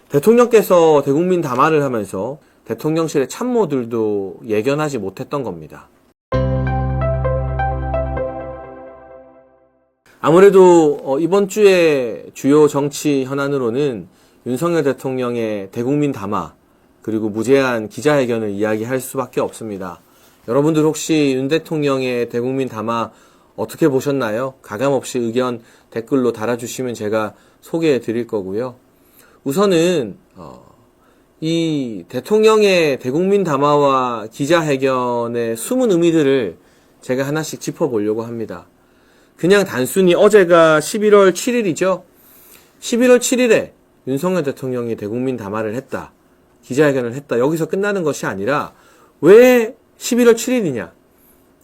대통령께서 대국민 담화를 하면서 대통령실의 참모들도 예견하지 못했던 겁니다. 아무래도 이번 주에 주요 정치 현안으로는 윤석열 대통령의 대국민 담화 그리고 무제한 기자회견을 이야기할 수밖에 없습니다. 여러분들 혹시 윤 대통령의 대국민 담화 어떻게 보셨나요? 가감없이 의견 댓글로 달아주시면 제가 소개해 드릴 거고요. 우선은 이 대통령의 대국민 담화와 기자회견의 숨은 의미들을 제가 하나씩 짚어보려고 합니다. 그냥 단순히 어제가 11월 7일이죠. 11월 7일에 윤석열 대통령이 대국민 담화를 했다. 기자회견을 했다. 여기서 끝나는 것이 아니라 왜 11월 7일이냐.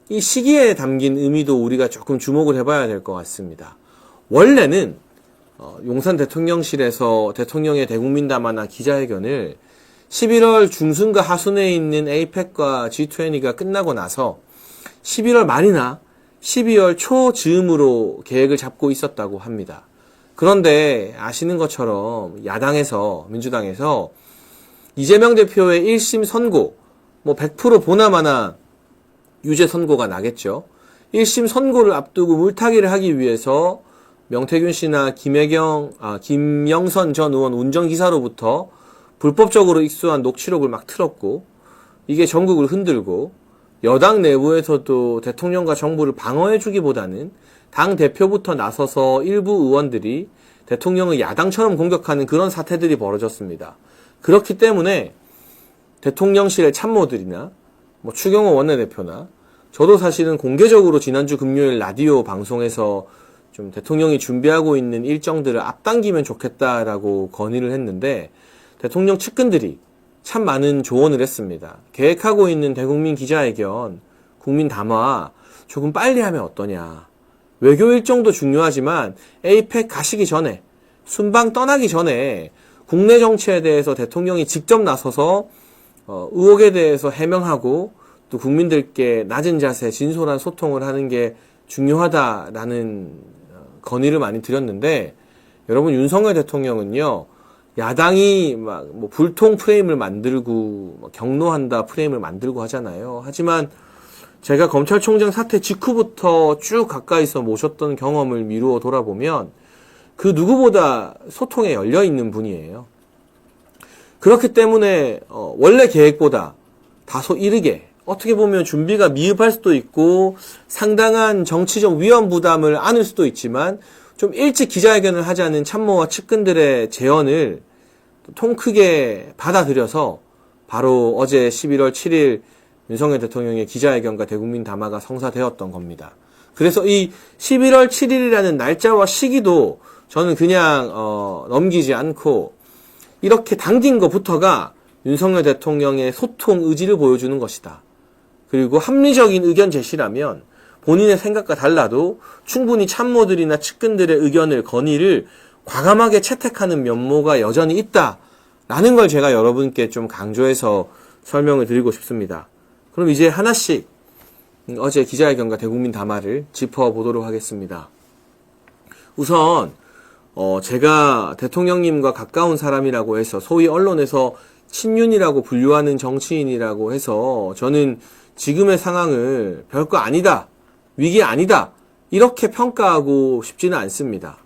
이 시기에 담긴 의미도 우리가 조금 주목을 해봐야 될 것 같습니다. 원래는 용산 대통령실에서 대통령의 대국민 담화나 기자회견을 11월 중순과 하순에 있는 APEC과 G20가 끝나고 나서 11월 말이나 12월 초 즈음으로 계획을 잡고 있었다고 합니다. 그런데 아시는 것처럼 야당에서, 민주당에서 이재명 대표의 1심 선고, 100% 보나마나 유죄 선고가 나겠죠. 1심 선고를 앞두고 물타기를 하기 위해서 명태균 씨나 김영선 전 의원 운전기사로부터 불법적으로 익수한 녹취록을 막 틀었고, 이게 전국을 흔들고, 여당 내부에서도 대통령과 정부를 방어해주기보다는 당 대표부터 나서서 일부 의원들이 대통령을 야당처럼 공격하는 그런 사태들이 벌어졌습니다. 그렇기 때문에 대통령실의 참모들이나 추경호 원내대표나 저도 사실은 공개적으로 지난주 금요일 라디오 방송에서 좀 대통령이 준비하고 있는 일정들을 앞당기면 좋겠다라고 건의를 했는데 대통령 측근들이 참 많은 조언을 했습니다. 계획하고 있는 대국민 기자회견, 국민 담화 조금 빨리 하면 어떠냐. 외교 일정도 중요하지만 APEC 가시기 전에, 순방 떠나기 전에 국내 정치에 대해서 대통령이 직접 나서서 의혹에 대해서 해명하고 또 국민들께 낮은 자세, 진솔한 소통을 하는 게 중요하다라는 건의를 많이 드렸는데 여러분 윤석열 대통령은요. 야당이 불통 프레임을 만들고 경로한다 프레임을 만들고 하잖아요. 하지만 제가 검찰총장 사태 직후부터 쭉 가까이서 모셨던 경험을 미루어 돌아보면 그 누구보다 소통에 열려있는 분이에요. 그렇기 때문에 원래 계획보다 다소 이르게 어떻게 보면 준비가 미흡할 수도 있고 상당한 정치적 위험 부담을 안을 수도 있지만 좀 일찍 기자회견을 하자는 참모와 측근들의 제언을 통 크게 받아들여서 바로 어제 11월 7일 윤석열 대통령의 기자회견과 대국민 담화가 성사되었던 겁니다. 그래서 이 11월 7일이라는 날짜와 시기도 저는 그냥 넘기지 않고 이렇게 당긴 것부터가 윤석열 대통령의 소통 의지를 보여주는 것이다. 그리고 합리적인 의견 제시라면 본인의 생각과 달라도 충분히 참모들이나 측근들의 의견을 건의를 과감하게 채택하는 면모가 여전히 있다라는 걸 제가 여러분께 좀 강조해서 설명을 드리고 싶습니다. 그럼 이제 하나씩 어제 기자회견과 대국민 담화를 짚어보도록 하겠습니다. 우선 제가 대통령님과 가까운 사람이라고 해서 소위 언론에서 친윤이라고 분류하는 정치인이라고 해서 저는 지금의 상황을 별거 아니다, 위기 아니다 이렇게 평가하고 싶지는 않습니다.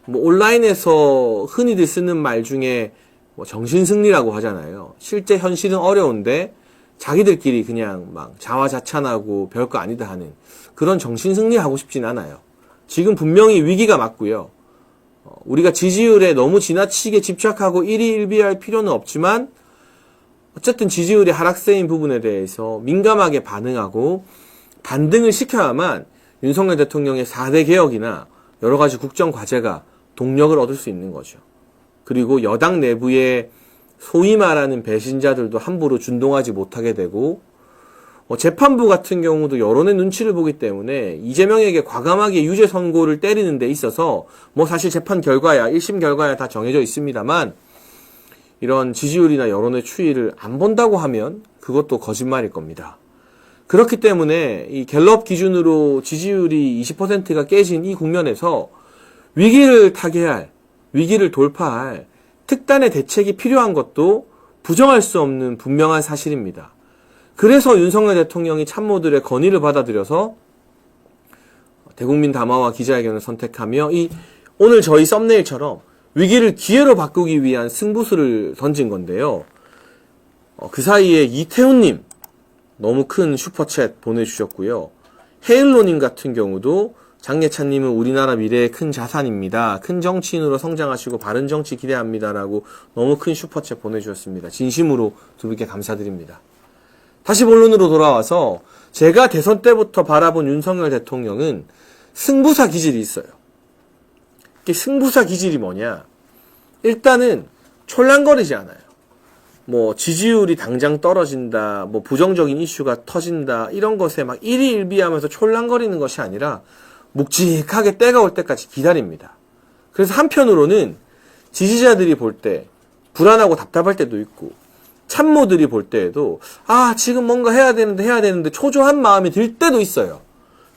온라인에서 흔히들 쓰는 말 중에 정신승리라고 하잖아요. 실제 현실은 어려운데 자기들끼리 그냥 막 자화자찬하고 별거 아니다 하는 그런 정신승리 하고 싶진 않아요. 지금 분명히 위기가 맞고요. 우리가 지지율에 너무 지나치게 집착하고 일희일비할 필요는 없지만 어쨌든 지지율이 하락세인 부분에 대해서 민감하게 반응하고 반등을 시켜야만 윤석열 대통령의 4대 개혁이나 여러 가지 국정 과제가 동력을 얻을 수 있는 거죠. 그리고 여당 내부의 소위 말하는 배신자들도 함부로 준동하지 못하게 되고 재판부 같은 경우도 여론의 눈치를 보기 때문에 이재명에게 과감하게 유죄 선고를 때리는 데 있어서 사실 재판 결과야 1심 결과야 다 정해져 있습니다만 이런 지지율이나 여론의 추이를 안 본다고 하면 그것도 거짓말일 겁니다. 그렇기 때문에 이 갤럽 기준으로 지지율이 20%가 깨진 이 국면에서 위기를 타개할, 위기를 돌파할 특단의 대책이 필요한 것도 부정할 수 없는 분명한 사실입니다. 그래서 윤석열 대통령이 참모들의 건의를 받아들여서 대국민 담화와 기자회견을 선택하며 오늘 저희 썸네일처럼 위기를 기회로 바꾸기 위한 승부수를 던진 건데요. 그 사이에 이태훈님 너무 큰 슈퍼챗 보내주셨고요. 헤일로님 같은 경우도 장예찬님은 우리나라 미래의 큰 자산입니다. 큰 정치인으로 성장하시고 바른 정치 기대합니다라고 너무 큰 슈퍼챗 보내주셨습니다. 진심으로 두 분께 감사드립니다. 다시 본론으로 돌아와서 제가 대선 때부터 바라본 윤석열 대통령은 승부사 기질이 있어요. 이게 승부사 기질이 뭐냐? 일단은 촐랑거리지 않아요. 뭐 지지율이 당장 떨어진다, 뭐 부정적인 이슈가 터진다, 이런 것에 막 일희일비하면서 촐랑거리는 것이 아니라 묵직하게 때가 올 때까지 기다립니다. 그래서 한편으로는 지지자들이 볼 때 불안하고 답답할 때도 있고 참모들이 볼 때에도 지금 뭔가 해야 되는데 초조한 마음이 들 때도 있어요.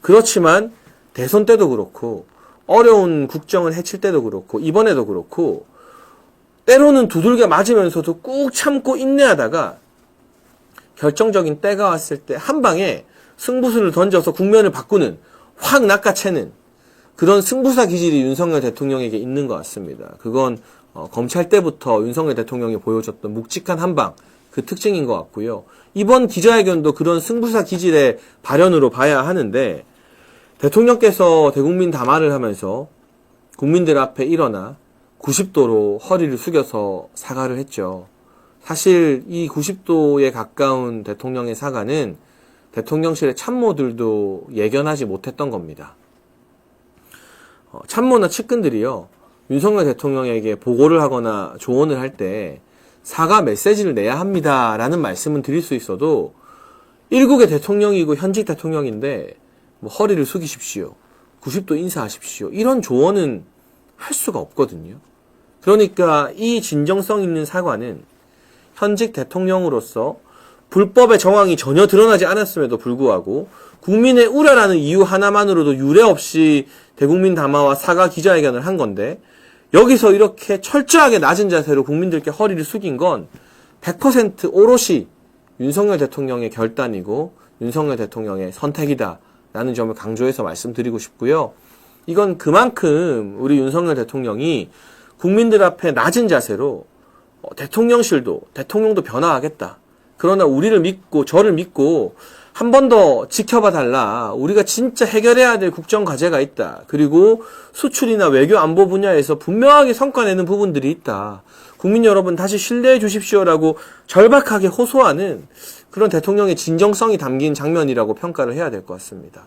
그렇지만 대선 때도 그렇고 어려운 국정을 해칠 때도 그렇고 이번에도 그렇고 때로는 두들겨 맞으면서도 꾹 참고 인내하다가 결정적인 때가 왔을 때 한 방에 승부수를 던져서 국면을 바꾸는, 확 낚아채는 그런 승부사 기질이 윤석열 대통령에게 있는 것 같습니다. 그건 검찰 때부터 윤석열 대통령이 보여줬던 묵직한 한방, 그 특징인 것 같고요. 이번 기자회견도 그런 승부사 기질의 발현으로 봐야 하는데, 대통령께서 대국민 담화를 하면서 국민들 앞에 일어나 90도로 허리를 숙여서 사과를 했죠. 사실 이 90도에 가까운 대통령의 사과는 대통령실의 참모들도 예견하지 못했던 겁니다. 참모나 측근들이요, 윤석열 대통령에게 보고를 하거나 조언을 할 때 사과 메시지를 내야 합니다 라는 말씀은 드릴 수 있어도 일국의 대통령이고 현직 대통령인데 뭐 허리를 숙이십시오, 90도 인사하십시오, 이런 조언은 할 수가 없거든요. 그러니까 이 진정성 있는 사과는 현직 대통령으로서 불법의 정황이 전혀 드러나지 않았음에도 불구하고 국민의 우려라는 이유 하나만으로도 유례 없이 대국민 담화와 사과 기자회견을 한 건데, 여기서 이렇게 철저하게 낮은 자세로 국민들께 허리를 숙인 건 100% 오롯이 윤석열 대통령의 결단이고 윤석열 대통령의 선택이다라는 점을 강조해서 말씀드리고 싶고요. 이건 그만큼 우리 윤석열 대통령이 국민들 앞에 낮은 자세로 대통령실도, 대통령도 변화하겠다, 그러나 우리를 믿고 저를 믿고 한 번 더 지켜봐 달라, 우리가 진짜 해결해야 될 국정 과제가 있다, 그리고 수출이나 외교 안보 분야에서 분명하게 성과내는 부분들이 있다, 국민 여러분 다시 신뢰해 주십시오라고 절박하게 호소하는 그런 대통령의 진정성이 담긴 장면이라고 평가를 해야 될 것 같습니다.